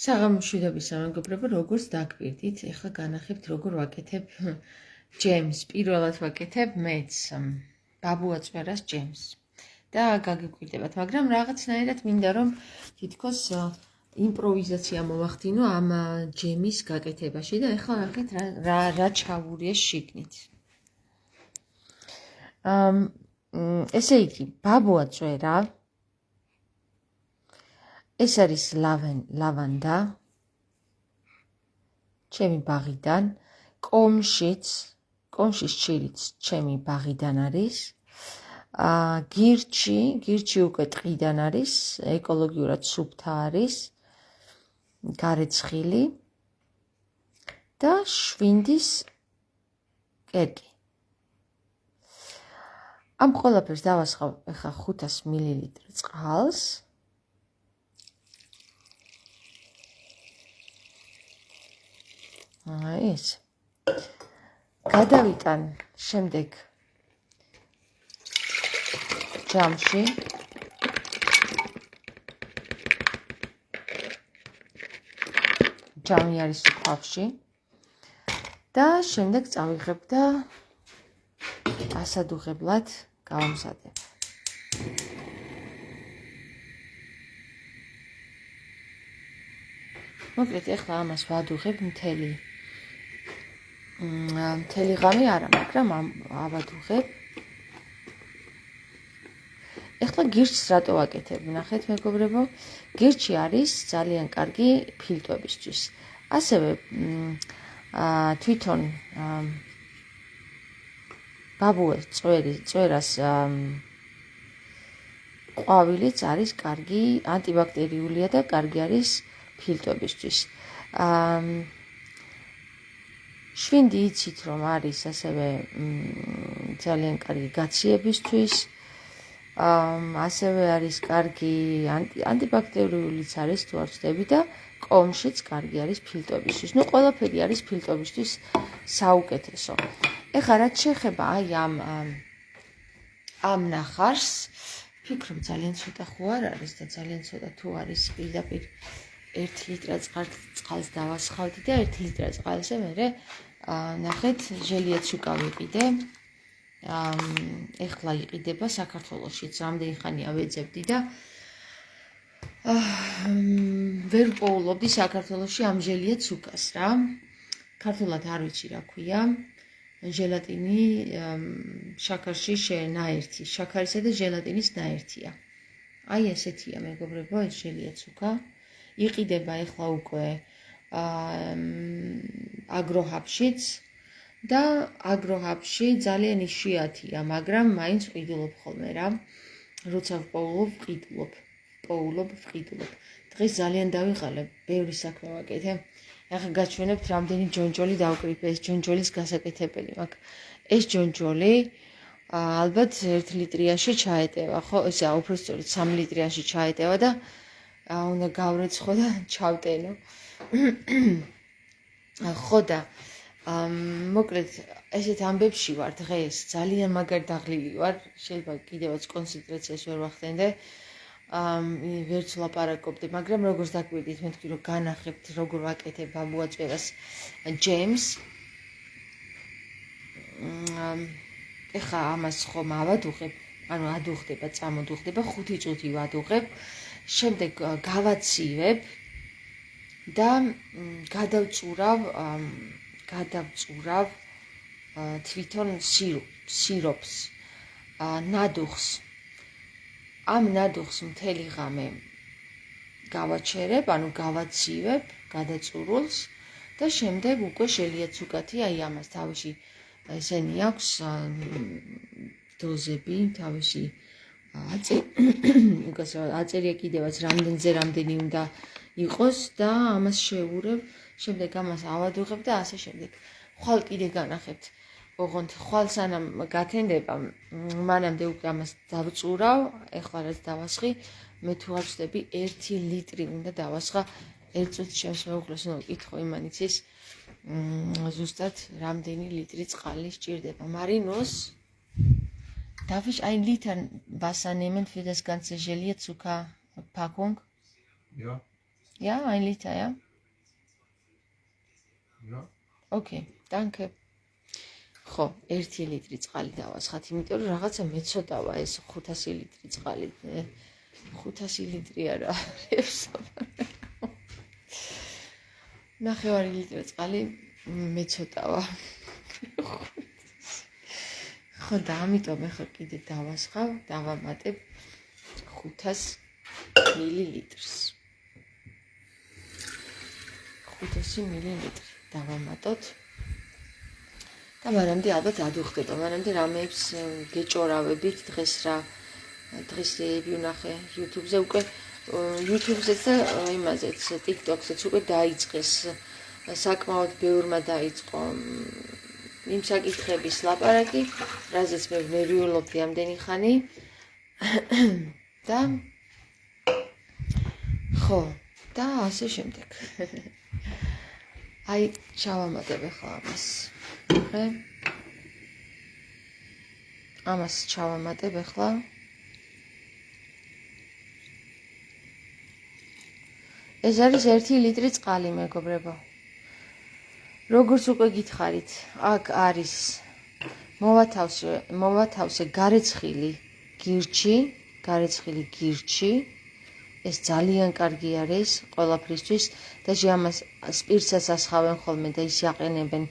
საღამოშვიდობისა მეგობრებო, როგორც დაგვირდით, ეხლა განახებთ როგორ ვაკეთებ ჯემს. პირველად ვაკეთებ მეც ბაბუაწვერას ჯემს და გაგიკვირდებათ, მაგრამ რაღაცნაირად მინდა რომ თითქოს იმპროვიზაცია მოვახდინო ამ ჯემის გაკეთებაში და ეხლა ნახეთ რა ჩავურია შიგნით. ესე იგი, ბაბუაწვერა ეს არის ლავანდა, ჩემი ბაღიდან, კომშის ჩირიც ჩემი ბაღიდან არის, გირჩი უკვე ტყიდან არის, ეკოლოგიურად სუფთა არის, გარეცხილი და შვინდის კერკი. ამ ყველაფერს დავასხავ ახლა 500 მილილიტრი წყალს. ეს გადავიტან შემდეგ ჯამში ჯამი არის უკავში და შემდეგ წავიღებ და ასადუღებლად გავამზადებ. მოკლედ ეხლა ამას ვადუღებ მთელი ღამე არა, მაგრამ ავადუღებ. ეხლა გირჩს რატო ვაკეთებ? ნახეთ მეგობრებო, გირჩი არის ძალიან კარგი ფილტვებისთვის. ასევე თვითონ ბაბუაწვერას ყვავილიც არის კარგი ანტიბაქტერიულია და კარგი არის ფილტვებისთვის. შვინდი იცით რომ არის ასევე ძალიან კარგი გაციებისთვის, ასევე არის კარგი ანტიბაქტერიულიც არის თუ არ ვცდები და კომშიც კარგი არის ფილტვებისთვის. ნუ ყველაფერი არის ფილტვებისთვის საუკეთესო. ეხლა რაც შეეხება აი ამ ნახარს, ფიქრობ ძალიან ცოტა ხო არ არის და ძალიან ცოტა თუ არის პირდაპირ 1 ლიტრა წყალს დავასხავდი და 1 ლიტრა წყალზე მერე ნახეთ ჟელიაც უკავიყიდე. ეხლა იყიდება საქართველოშიც, რამდენი ხანია ვეძებდი და ვერ პოულობდი საქართველოში ამ ჟელიაც უკას რა. ქართულად არ ვიცი რა ქვია. ჟელატინი შაქარში ნაერთი, შაქარისა და ჟელატინის ნაერთია. აი ესეთია მეგობრებო, ეს ჟელიაც უკა. იყიდება ეხლა უკვე აგროჰაბშიც და აგროჰაბში ძალიან იშვიათია, მაგრამ მაინც ვყიდულობ ხოლმე რა. როცა პოულობ, ვყიდულობ. დღეს ძალიან დავიღალე, ბევრი საქმე ვაკეთე. ახლა გაჩვენებთ რამდენი ჯონჯოლი დავკრიფე, ეს ჯონჯოლის გასაკეთებელი მაქვს. ეს ჯონჯოლი ალბათ 1 ლიტრიაში ჩაეტევა, ხო? ესე უბრალოდ 3 ლიტრიაში ჩაეტევა და უნდა გავრეცხო და ჩავტენო. ხო და მოკლედ ესეთ ამბებში ვარ დღეს, ძალიან მაგარი დაღლილი ვარ, შეიძლება კიდევაც კონცენტრაციას ვერ ვახდენდე. ვერც ვლაპარაკობდი, მაგრამ როგორც დაგვირდით, მე თქვი რომ განახებთ როგორ ვაკეთებ ბაბუაწვერას ჯემს. ეხლა ამას ხომ ავადუღებ, ანუ ადუღდება, წამოდუღდება, 5 წუთი ვადუღებ. შემდეგ გავაცივებ და გადავწურავ თვითონ სიროპს, ნადუღს. ამ ნადუღს მთელი ღამე გავაჩერებ, ანუ გავაცივებ, გადაწურულს და შემდეგ უკვე ჟელიაც უკათი, აი ამას თავში ესენი აქვს დოზები, თავში აწერია კიდევაც რამდენი უნდა იყოს და ამას შევურებ, შემდეგ ამას ავადუღებ და ასე შემდეგ. ხვალ კიდე განახებთ. ოღონდ ხვალ სანამ გათენდება, მანამდე უკვე ამას დავწურავ, ეხლა რაც დავასხი, მე თუ არ ვცდები 1 ლიტრი უნდა დავასხა 1 წუთი ჩემს მეუღლეს უნდა ვკითხო იმანიცის ზუსტად რამდენი ლიტრი წყალი სჭირდება. Marinos darf ich 1 Liter Wasser nehmen für das ganze Gelee-Zucker-Packung? Ja. Ja, 1 Liter, ja? Ja. Okay, danke. ხო, 1 ლიტრი წყალი დავასხათ, იმიტომ რომ რაღაცა მეცოდავა ეს 500 ლიტრი წყალი. 500 ლიტრი არა არის. ნახევარი ლიტრი წყალი მეცოდავა. ხო, და ამიტომ ახლა კიდე დავასხავ, დავამატებ 500 მილilitrს. 500 მილილიტრი დავამატოთ. და მანამდე ალბათ ადუხდება, მანამდე რამეებს გეჭორავებით დღეს რა დღესები ვნახე YouTube-ზე უკვე YouTube-ზეც და იმაზეც TikTok-ზეც უკვე დაიწყეს საკმაოდ ბევრმა დაიწყო იმ საკითხების ლაპარაკი, რაზეც მე ვერიულობდი ამდენი ხანი და ხო, და ასე შემდეგ. აი, ჩავამატებ ახლა ამას. ამას ჩავამატებ ახლა. ეს არის 1 ლიტრი წყალი, მეგობრებო. როგორც უკვე გითხარით, აქ არის მოვათავსე გარეცხილი გირჩი. ეს ძალიან კარგი არის ყველაფრისთვის და ამას სპირტსაც ასხავენ ხოლმე და ის აყენებენ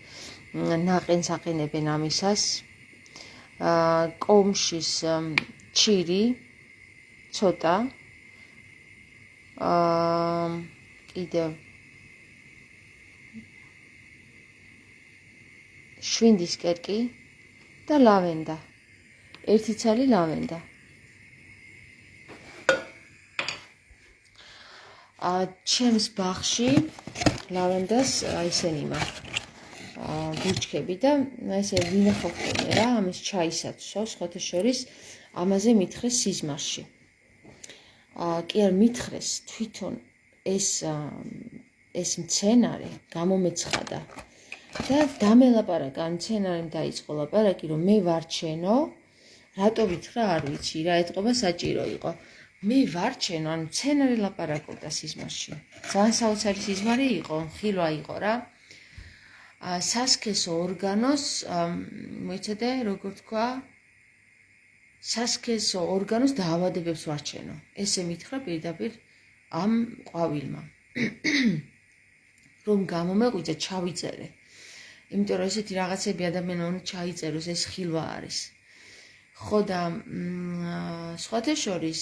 ნაყენს აყენებენ ამისას. კომშის ჩირი ცოტა. კიდევ შვინდის კერკი და ლავენდა. 1 ცალი ლავენდა. ჩემს ბაღში ლავენდას ისენი მაქვს ბურჩქები და ესე ვინახავ ხოლმე რა ამის ჩაისაცო სხვათა შორის ამაზე მითხრეს სიზმარში. კი არ მითხრეს თვითონ ეს მცენარე გამომეცხადა და დამელაპარაკა მცენარემ დაიწყო ლაპარაკი რომ მე ვარჩენო რატო ვითხრა არ ვიცი რა ეთყობა საჭირო იყო. მე ვარჩენო ან მცენარე ლაპარაკობდა სიზმარში. ძალიან საოცარი სიზმარი იყო, ხილვა იყო რა. სასქესო ორგანოს, მოიცადე, როგორ თქვა, სასქესო ორგანოს დაავადებებს ვარჩენო. ესე მითხრა პირდაპირ ამ ყვავილმა. რომ გამომეყვიძე, ჩავიწერე. იმიტომ რომ ესეთი რაღაცები ადამიანმა უნდა ჩაიწეროს, ეს ხილვა არის. ხო და სხვათა შორის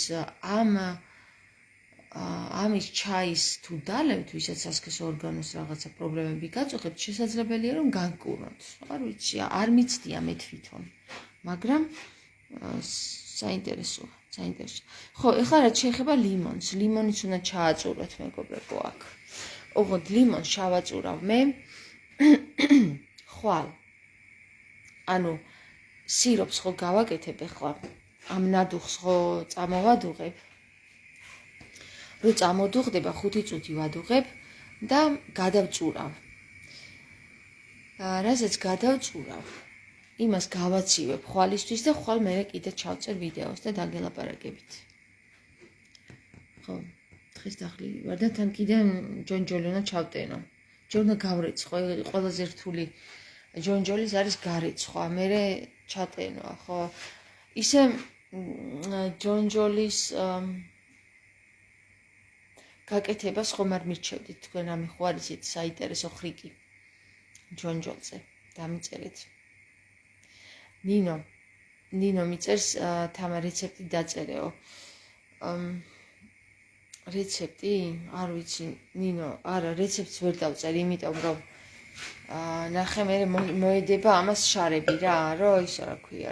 ამის ჩაის თუ დალებთ, ვისაც სასქესო ორგანოს რაღაცა პრობლემები გაწუხებთ, შესაძლებელია რომ განკურნოთ. არ ვიცი, არ მიცდია მე თვითონ, მაგრამ საინტერესოა. ხო, ეხლა რაც შეეხება ლიმონს, ლიმონიც უნდა ჩააწუროთ, მეგობრებო, აქ. ოღონდ ლიმონს შავაწურავ მე ხვალ. ანუ სიროპს ხო გავაკეთებ ახლა, ამ ნადუხს ხო წამოვადუღებ. რო წამოდუღდება 5 წუთი ვადუღებ და გადავწურავ. რასაც გადავწურავ, იმას გავაცივებ ხვალისთვის და ხვალ მე კიდე ჩავწერ ვიდეოს და დაგელაპარაკებით. ხო, დღეს დახლი ვარ და თან კიდე ჯონჯოლი უნდა ჩავტენო. ჯერ უნდა გავრეცხო, ყველაზე რთული ჯონჯოლის არის გარეცხვა, მერე ჩატენოა, ხო? ისე ჯონჯოლის გაკეთებას ხომ არ მირჩევდით თქვენ ამი ხო არის ეს საინტერესო ხრიკი ჯონჯოლზე დამიწერეთ. ნინო მიწერს თამა რეცეპტი დაწერეო. რეცეპტი? არ ვიცი, ნინო, არა, რეცეპტს ვერ დავწერ, იმიტომ რომ ნახე მე მოედება ამას შარები რა, რომ ისო რა ქვია,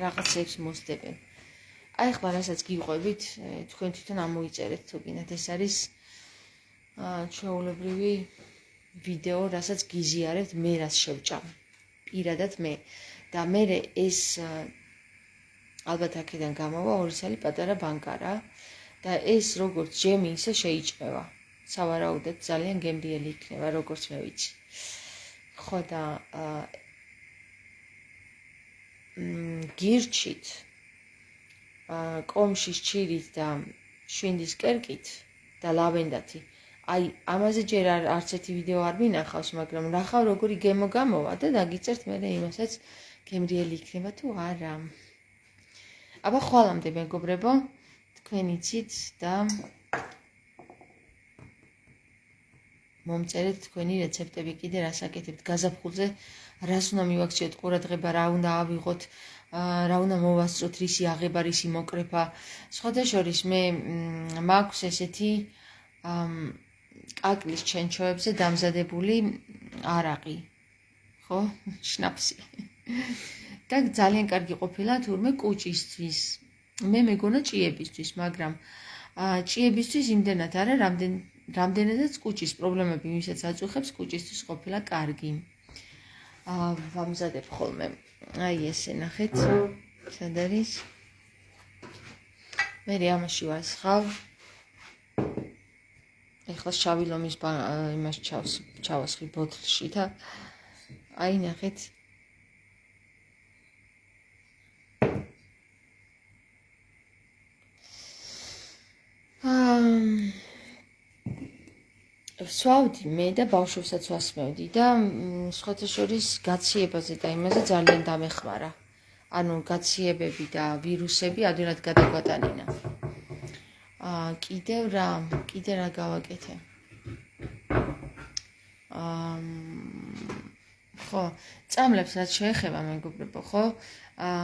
რაღაცებს მოსდებენ. აი ხმა რასაც გიყვებით, თქვენ თვითონ ამოიწერეთ თუ გინდათ, ეს არის ჩვეულებრივი ვიდეო, რასაც გიზიარებთ, მე რას შევჭამ. პირადად მე და მე ეს ალბათ აქედან გამოვა 2 წელი პატარა ბანკარა და ეს როგორც ჯემი ისე შეიჭრება. სავარაუდოდ ძალიან გემრიელი იქნება, როგორც მე ვიცი. ხო და გირჩით, კომშის ჩირით და შვინდის კერკით და ლავენდათი აი, ამაზე ჯერ არც ერთი ვიდეო არ მინახავს, მაგრამ ნახავ როგორი გემო გამოვა და დაგიწერთ მე იმასაც გემრიელი იქნება თუ არა. აბა ხვალამდე მეგობრებო, თქვენ იცით და მომწერეთ თქვენი რეცეპტები კიდე რას აკეთებთ გაზაფხულზე, რას უნდა მივაქციოთ ყურადღება, რა უნდა ავიღოთ, რა უნდა მოვასწროთ, რისი აღება, რისი მოკრეფა. სხვათა შორის მე მაქვს ესეთი კაკლის ჩენჩოებზე დამზადებული არაყი, ხო? შნაფსი. და ძალიან კარგი ყოფილა თურმე კუჭისთვის. მე მეგონა ჭიებისთვის, მაგრამ ჭიებისთვის იმდენად არა, რამდენადაც კუჭის პრობლემები ვისაც აწუხებს, კუჭისთვის ყოფილა კარგი. ვამზადებ ხოლმე. აი ესე ნახეთ, სად არის? მე ამაში ვასხავ. ეხლა შავი ლომის იმას ჩავასხი ბოთლში და აი ნახეთ. ვსვავდი მე და ბავშვებსაც ვასმევდი და სხვათა შორის გაციებაზე და იმაზე ძალიან დამეხმარა. ანუ გაციებები და ვირუსები ადვილად გადაგვატანინა. კიდევ რა გავაკეთე? ხო, წამლებს რაც შეეხება მეგობრებო, ხო?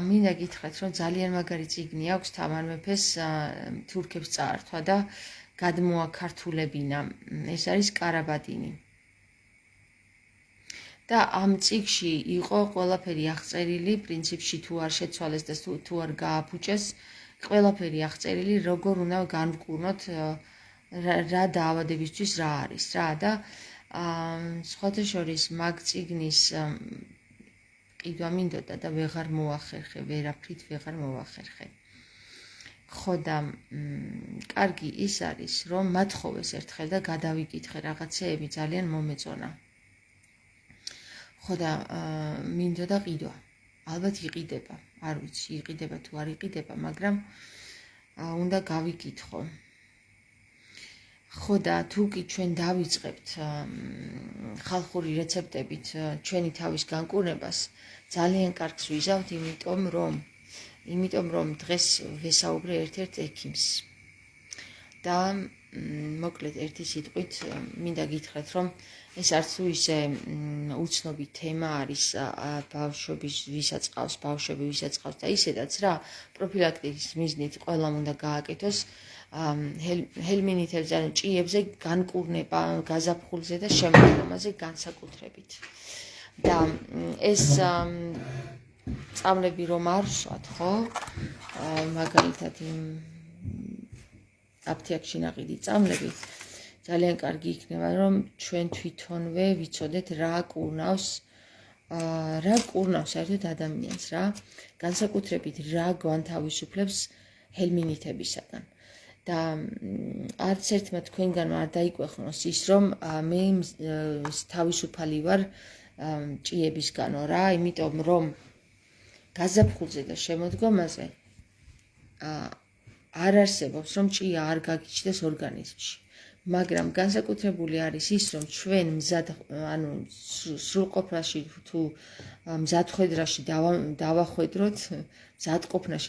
მინდა გითხრათ, რომ ძალიან მაგარი წიგნი აქვს თამარ მეფეს თურქებს წაართვა და გადმოაქართულებინა. ეს არის კარაბადინი. და ამ წიგში იყო ყველაფერი აღწერილი, პრინციპში თუ არ შეცვალეს და თუ არ გააფუჭეს, ყველაფერი აღწერილი, როგორ უნდა განვკურნოთ რა დაავადებისთვის რა არის, რა და სხვათა შორის მაგ წიგნის ყიდვა მინდოდა და ვეღარ მოახერხე, ვერაფრით ვეღარ მოახერხე. ხო და კარგი ის არის, რომ მათხოვეს ერთხელ და გადავიკითხე რაღაცეები ძალიან მომეწონა. ხო და მინდოდა ყიდვა. ალბათ იყიდება, არ ვიცი, იყიდება თუ არ იყიდება, მაგრამ უნდა გავიკითხო. ხო და თუ კი ჩვენ დავიწყებთ ხალხური რეცეპტებით ჩვენი თავის განკურნებას, ძალიან კარგს ვიზავთ, იმიტომ რომ დღეს ვესაუბრე ერთ-ერთ ექიმს. და მოკლედ ერთი სიტყვით მინდა გითხრათ, რომ ეს არც თუ ისე უცნობი თემა არის ბავშვების ვისაც ყავს, ბავშვები ვისაც ყავს და ისედაც რა, პროფილაქტიკის მიზნით ყველამ უნდა გააკეთოს ჰელმინითებზე, ანუ ჭიებზე განკურნება, გაზაფხულზე და შემოდგომაზე განსაკუთრებით. და ეს წამლები რომ არ ვსვათ, ხო? მაგალითად იმ აფთიაქში ნაყიდი წამლები ძალიან კარგი იქნება, რომ ჩვენ თვითონვე ვიცოდეთ რა კურნავს საერთოდ ადამიანს, რა განსაკუთრებით რა გვანთავისუფლებს ჰელმინითებისაგან. და არც ერთმა თქვენგანმა არ დაიკვეხნოს ის, რომ მე თავისუფალი ვარ ჭიებისგანო რა, იმიტომ რომ გაზაფხულზე და შემოდგომაზე არ არსებობს, რომ ჭია არ გაგიჩნდეს ორგანიზმში. მაგრამ განსაკუთრებული არის ის, რომ ჩვენ სრულყოფნაში თუ მზადხვედრაში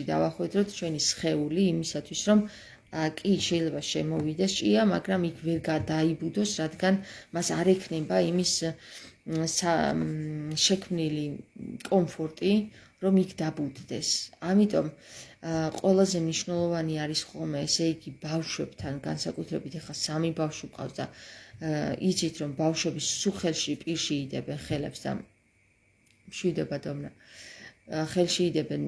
დავახვედროთ ჩვენი სხეული იმისათვის, რომ კი შეიძლება შემოვიდეს ჭია, მაგრამ იქ ვერ გადაიბუდოს, რადგან მას არ ექნება იმის შექმნილი კომფორტი, რომ იქ დაბუდდეს. ამიტომ ყველაზე მნიშვნელოვანი არის ხოლმე, ესე იგი ბავშვებთან, განსაკუთრებით ახლა 3 ბავშვი ყავს და იცით, რომ ბავშვები სუხელში პირში იდებენ ხელებს და მშვიდება დომნა. ხელში იდებენ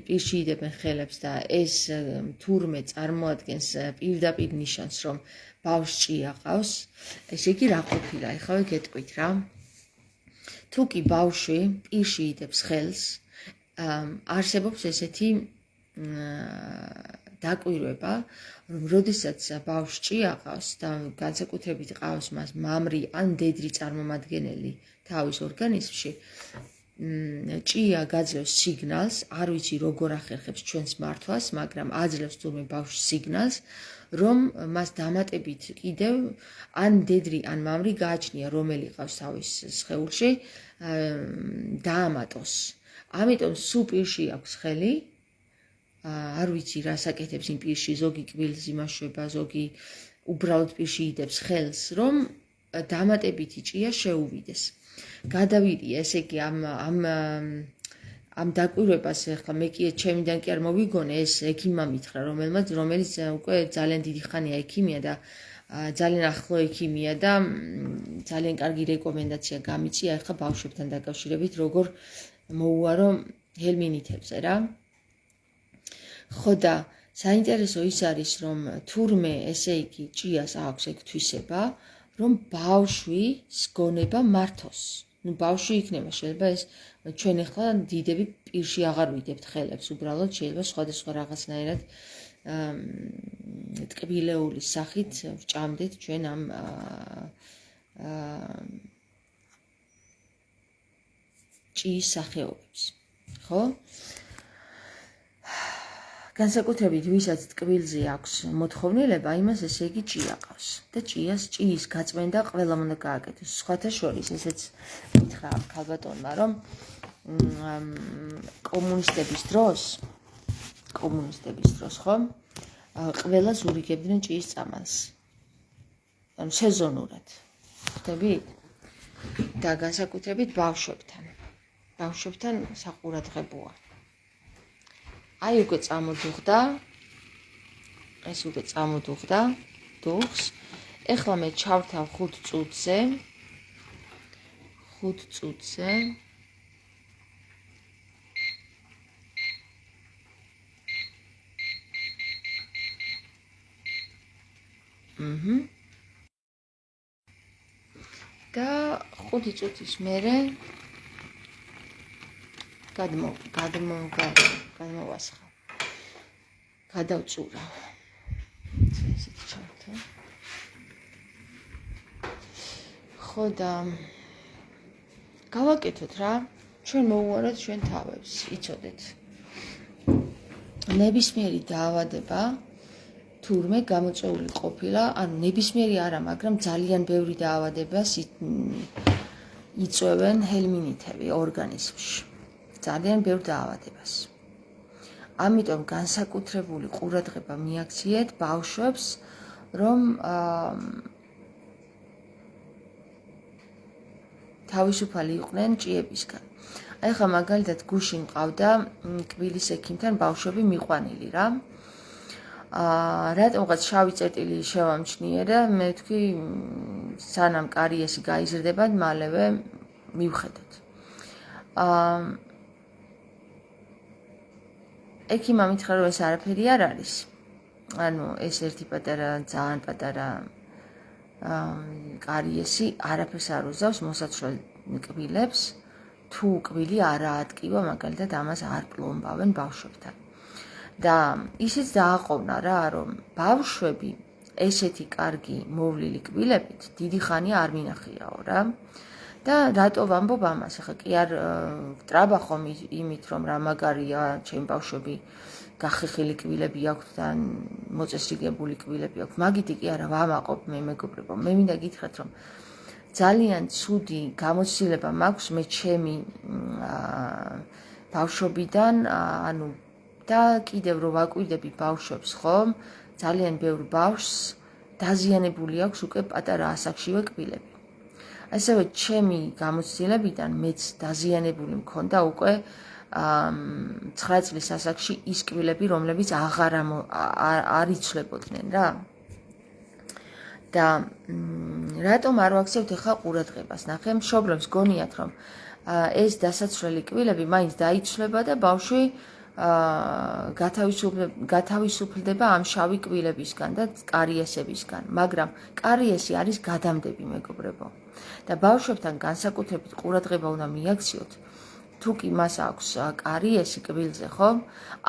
პირში იდებენ ხელებს და ეს თურმე წარმოადგენს პირდაპირ ნიშანს, რომ ბავშვს ჭია ყავს. ესე იგი რა ყოფილა, ეხლა გეტყვით რა. თუ კი ბავშვი პირში იდებს ხელს, არსებობს ესეთი დაკვირვება, რომ როდესაც ბავშვს ჭია ყავს და განსაკუთრებით ყავს მას მამრი ან დედრი წარმომადგენელი თავის ორგანიზმში, ჭია გაძლევს სიგნალს, არ ვიცი როგორ ახერხებს ჩვენს მართვას, მაგრამ აძლევს თურმე ბავშვს სიგნალს, რომ მას დამატებით კიდევ ან მდედრი, ან მამრი გააჩნია, რომელი ყავს თავის სხეულში, დაამატოს. ამიტომ სულ პირში აქვს ხელი, არ ვიცი რა საკეთებს იმ პირში, ზოგი კბილს იმაშვება, ზოგი უბრალოდ პირში იდებს ხელს, რომ დამატებითი ჭია შეუვიდეს. გადავიდი, ესე იგი ამ დაკვირვებას ახლა მე კი ჩემიდან კი არ მოვიგონე, ეს ექიმმა მითხრა, რომელიც უკვე ძალიან დიდი ხანია ექიმია და ძალიან ახლო ექიმია და ძალიან კარგი რეკომენდაცია გამიწია ახლა ბავშვებთან დაკავშირებით, როგორ მოუარო ჰელმინითებზე რა. ხო და საინტერესო ის არის, რომ თურმე ესე იგი ჭიას აქვს ეგ თვისება, რომ ბავშვის გონება მართოს. ბავშვი იქნება, შეიძლება ეს ჩვენ ახლა დიდები პირში აღარ ვიდებთ ხელებს, უბრალოდ შეიძლება სხვადასხვა რაღაცნაირად ტკბილეულის სახით ვჭამდეთ ჩვენ ამ ჭიის სახეობებს, ხო? განსაკუთრებით ვისაც ტკბილზე აქვს მოთხოვნილება, იმას ესე იგი ჭია ყავს და ჭიის გაწმენდა ყველა უნდა გააკეთოს. სხვათა შორის ესეც მითხრა ქალბატონმა, რომ კომუნისტების დროს ხო, ყველა ზურიგებდნენ ჭიის წამალს. ანუ სეზონურად. ხდებით? და განსაკუთრებით ბავშვებთან საყურადღებოა. აი უკვე წამოდუხდა, ეს უკვე წამოდუხდა დუხს. ეხლა მე ჩავთავ 5 წუთზე. და 5 წუთის მერე გადმოვასხავ. გადავწურავ. ესეთ ჩავთო. ხო და გავაკეთოთ რა, ჩვენ მოუაროთ ჩვენ თავებს, იცოდეთ. ნებისმიერი დაავადება თურმე გამოწვეული ყოფილა, ანუ ნებისმიერი არა, მაგრამ ძალიან ბევრი დაავადებას იწვევენ ჰელმინითები ორგანიზმში. ძალიან ბევრ დაავადებას. ამიტომ განსაკუთრებული ყურადღება მიაქციეთ ბავშვებს, რომ თავისუფალი იყვნენ ჭიებისგან. აი ხა მაგალითად გუშინ მყავდა კბილის ექიმთან ბავშვები მიყვანილი რა. რატომღაც შავი წერტილი შევამჩნიე და მე ვთქვი სანამ კარიესი გაიზრდება, მალევე მივხედოთ. ექიმმა მითხრა, რომ ეს არაფერი არ არის. ანუ ეს ერთი ძალიან პატარა კარიესი არაფერს არ უზავს მოსაცვლელ კბილებს, თუ კბილი არ აატკივა, მაგალითად ამას არ პლომბავენ ბავშვებთან. და ისიც დააყოვნა რა, რომ ბავშვები ესეთი კარგი მოვლილი კბილებით დიდი ხანია არ მინახიაო რა. და რატო ვამბობ ამას? ახლა კი არ ვტრაბახომ იმით, რომ რა მაგარია, ჩემი ბავშვები გახეხილი კბილები აქვთ და მოწესრიგებული კბილები აქვთ. მაგითი კი არა ვამაყობ მე მეგობრებო. მე მინდა გითხრათ, რომ ძალიან ცუდი გამოცდილება მაქვს მე ჩემი ბავშვობიდან, ანუ და კიდევ რო ვაკვირდები ბავშვებს, ხომ? ძალიან ბევრ ბავშვს დაზიანებული აქვს უკვე პატარა ასაკშივე კბილები. ასევე ჩემი გამოცდილებიდან მეც დაზიანებული მქონდა უკვე 9 წლის ასაკში ის კბილები, რომლებიც აღარ იცვლებოდნენ რა. და რატომ არ ვაქცევთ ახლა ყურადღებას? ნახე, მშობლებს გონიათ, რომ ეს დასაცვლელი კბილები მაინც დაიცვლება და ბავშვი გათავისუფლდება ამ შავი კბილებისგან და კარიესებისგან, მაგრამ კარიესი არის გადამდები, მეგობრებო. და ბავშვებთან განსაკუთრებით ყურადღება უნდა მიაქციოთ, თუ კი მას აქვს კარიესი კბილზე, ხო?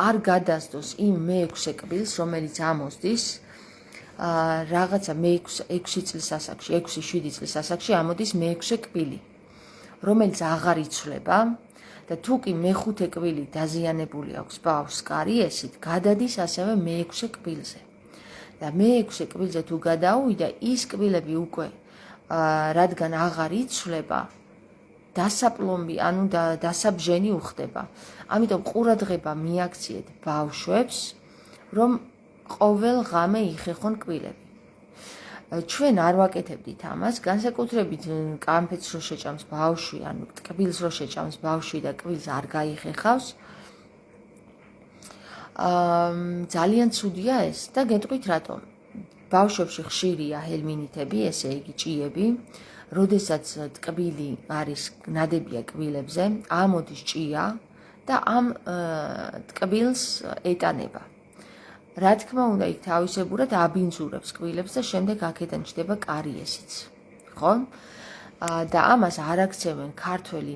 არ გადასდოს იმ მე-6 კბილს, რომელიც ამოსდის რაღაცა მე-6 წლის ასაკში, 6-7 წლის ასაკში ამოდის მე-6 კბილი, რომელიც აღარ იცვლება და თუ კი მეხუთე კვილი დაზიანებული აქვს ბავშვს კარიესით, გადადის ასევე მეექვსე კბილზე. და მეექვსე კბილზე თუ გადაუვიდა, ის კბილები უკვე რადგან აღარ იცვლება, დასაპლომბი, ანუ დასაბჟენი უხდება. ამიტომ ყურადღება მიაქციეთ ბავშვებს, რომ ყოველ ღამე იხეხონ კბილები. ჩვენ არ ვაკეთებდით ამას, განსაკუთრებით კამფეთს რო შეჭამს ბავშვი, ანუ კბილს რო შეჭამს ბავშვი და კბილს არ გაიხეხავს. ძალიან ცუდია ეს და გეტყვით რატომ. ბავშვებში ხშირია ჰელმინითები, ესე იგი ჭიები. როდესაც ტკბილი არის ნადებია კბილებზე, ამოდის ჭია და ამ ტკბილს ეტანება. რა თქმა უნდა, იქ თავისებურად აბინძურებს კბილებს და შემდეგ აქედან ჩდება კარიესიც. ხო? და ამას არ აქცევენ ქართველი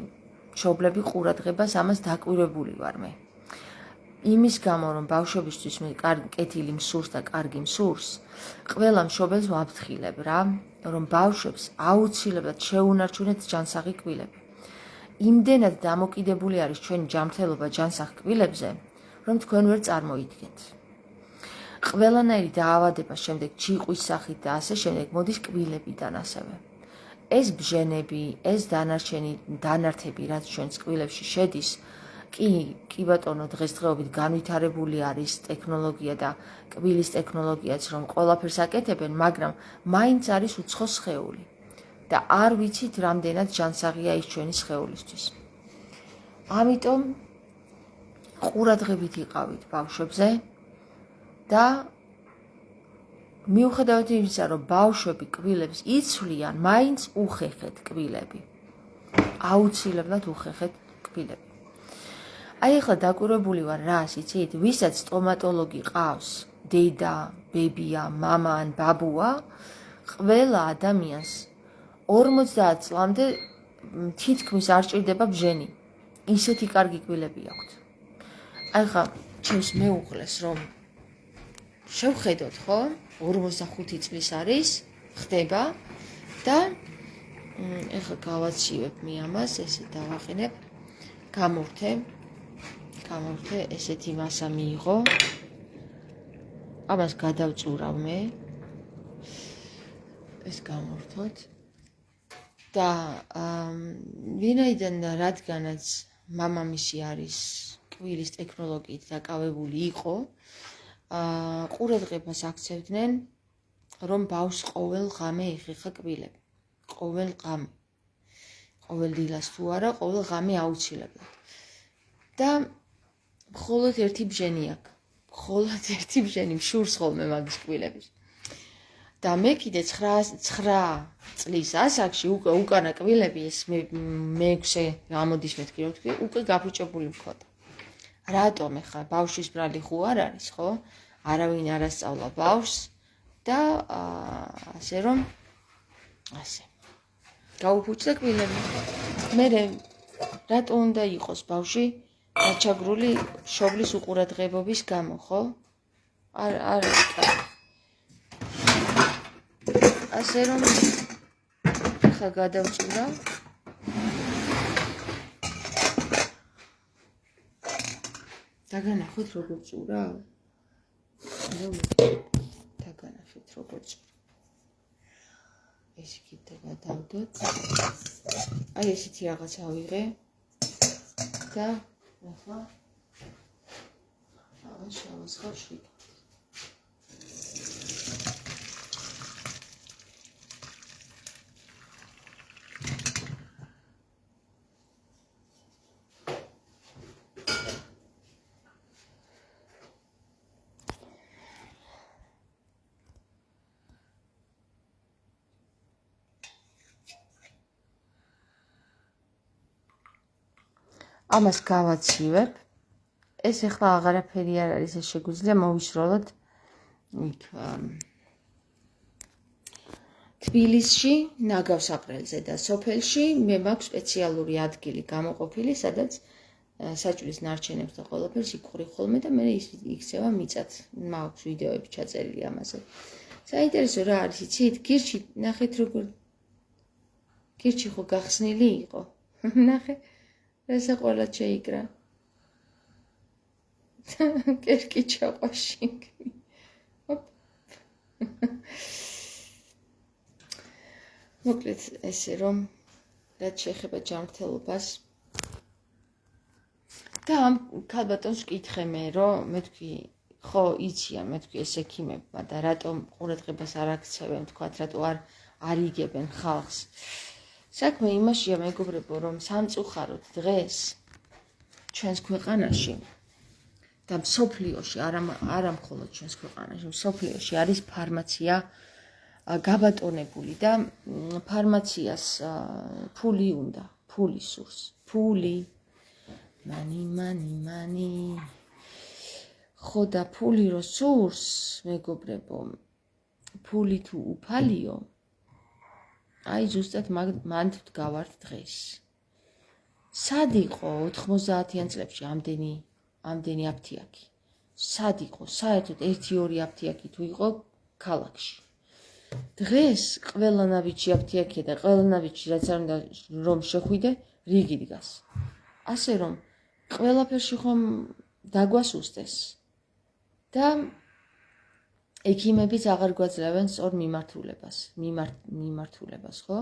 მშობლები ყურადღებას, ამას დაკვირვებული ვარ მე. იმის გამო, რომ ბავშვებისთვის მე კეთილი მსურს და კარგი მსურს, ყველა მშობელს ვაფრთხილებ რა, რომ ბავშვებს აუცილებლად შეუნარჩუნეთ ჯანსაღი კბილები. იმდენად დამოკიდებული არის ჩვენი ჯანმრთელობა ჯანსაღ კბილებზე, რომ თქვენ ვერ წარმოიდგენთ. ყველანაირი დაავადება შემდეგ ჩიყვის სახით და ასე შემდეგ მოდის კბილებიდან ასევე. ეს ბჟენები, ეს დანართები, რაც ჩვენს კბილებში შედის, კი ბატონო, დღესდღეობით განვითარებული არის ტექნოლოგია და კბილის ტექნოლოგიაც, რომ ყველაფერს აკეთებენ, მაგრამ მაინც არის უცხო სხეული და არ ვიცით რამდენად ჯანსაღია ის ჩვენი სხეულისთვის. ამიტომ ყურადღებით იყავით ბავშვებზე და მიუხედავად იმისა, რომ ბავშვები კბილებს იცვლიან, მაინც უხეხეთ კბილები. აუცილებლად უხეხეთ კბილები. აი ახლა დაკვირვებული ვარ რას, იცით, ვისაც სტომატოლოგი ყავს, დედა, ბებია, მამა ან ბაბუა, ყველა ადამიანს 50 წლამდე თითქმის არ ჭირდება ბჟენი. ისეთი კარგი კბილები აქვთ. აი ახლა ჩემს მეუღლეს რომ შევხედოთ, ხო? 45 წლის არის, ხდება და ეხლა გავაცივებ მე ამას, ესე დავაყენებ, გამორთე, ესეთი მასა მიიღო. ამას გადავწურავ მე. ეს გამორთოთ. და ვინაიდან რადგანაც მამამისი არის კბილის ტექნოლოგიით დაკავებული იყო, ყურადღებას აქცევდნენ, რომ ბავშვს ყოველ ღამე იხეხა კბილები. ყოველ ღამე. ყოველ დილას თუ არა, ყოველ ღამე აუცილებლად. და მხოლოდ ერთი ბჟენი აქვს. მხოლოდ ერთი ბჟენი მშურს ხოლმე მაგის კბილების. და მე კიდე 9 წლის ასაკში უკანა კბილები ეს მე-6 გამოდის მეთქი რომ თქვი, უკვე გაფუჭებული მქონდა. რატომ ახლა ბავშვის ბრალი ხო არ არის, ხო? არავინ არ ასწავლა ბავშვს და ასე რომ ასე. გაუფუჭდა კბილები. მე რატომ უნდა იყოს ბავშვი გაჩაგრული მშობლის უყურადღებობის გამო, ხო? არ ასე რომ ხა გადავწურავ. დაგანახოთ როგორ წურავ? დაგანახეთ როგორ წურავ. ეს კიდე გადავდოთ. აი ესეთი რაღაც ავიღე და ახლა შევასხავ. ამას გავაცივებ. ეს ახლა აღარაფერი არ არის, ეს შეგვიძლია მოვიშროლოთ იქ თბილისში, ნაგავსაყრელზე და სოფელში მე მაქვს სპეციალური ადგილი გამოყოფილი, სადაც საჭვლის ნარჩენებს და ყველაფერს იკვრი ხოლმე და მე იქცევა მიწად. მაქვს ვიდეოები ჩაწერილი ამაზე. საინტერესო რა არის, იცით? გირჩი ნახეთ როგორ გირჩი ხო გახსნილი იყო. ნახე ესე ყველა შეიკრა. კერკი ჩაყვაში. მოკლედ ესე რომ რაც შეეხება ჯანმრთელობას და ამ ქალბატონს ვკითხე მე რომ მე თქვი ხო იციან მე თქვი ეს ექიმებმა და რატომ ყურადღებას არ აქცევენ თქვათ რატო არ იგებენ ხალხს საქმე იმაშია მეგობრებო რომ სამწუხაროდ დღეს ჩვენს ქვეყანაში და მსოფლიოში არა მხოლოდ ჩვენს ქვეყანაში მსოფლიოში არის ფარმაცია გაბატონებული და ფარმაციას ფული უნდა ფული სურს ფული მანი ხო და ფული რო სურს მეგობრებო ფული თუ უფალიო აი ზუსტად მანდ ვდგავართ დღეს სად იყო 90-იან წლებში ამდენი აფთიაქი სად იყო საერთოდ 1-2 აფთიაქი თუ იყო ქალაქში დღეს ყველა ნაბიჯი აფთიაქია და ყველა ნაბიჯი რაც არ უნდა რომ შეხვიდე რიგი დგას ასე რომ ყველაფერში ხომ დაგვასუსტეს და ექიმებიც აღარ გვაძლევენ სწორ მიმართულებას ხო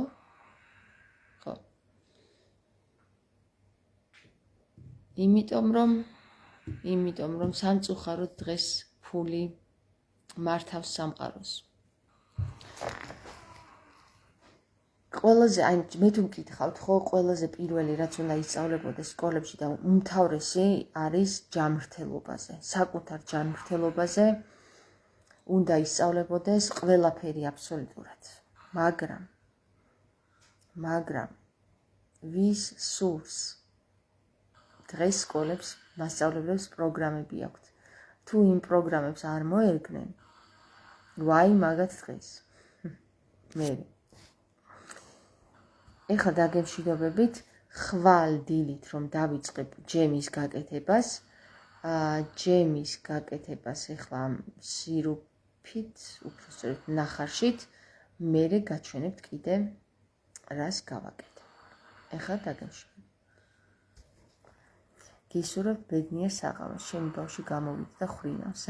იმიტომ რომ სამწუხაროდ დღეს ფული მართავს სამყაროს ყველაზე აი მე თუ მკითხავთ ხო ყველაზე პირველი რაც უნდა ისწავლებოდეს სკოლებში და უმთავრესი არის ჯანმრთელობაზე საკუთარ ჯანმრთელობაზე უნდა ისწავლებოდეს ყველაფერი აბსოლუტურად მაგრამ ვის სურს დღეს სკოლებს მასწავლებლებს პროგრამები აქვთ თუ იმ პროგრამებს არ მოერგნენ ვაი მაგათ დღეს მე ეხლა დაგემშვიდობებით ხვალ დილით რომ დავიწყებ ჯემის გაკეთებას ეხლა სირუფით უბრალოდ ნახარშით მერე გაჩვენებთ კიდე რას გავაკეთე ეხლა დაგემშვიდობებით გისურვებთ ბედნიერ საღამოს ჩემი ბავშვი გამოვიდა და ხრინავს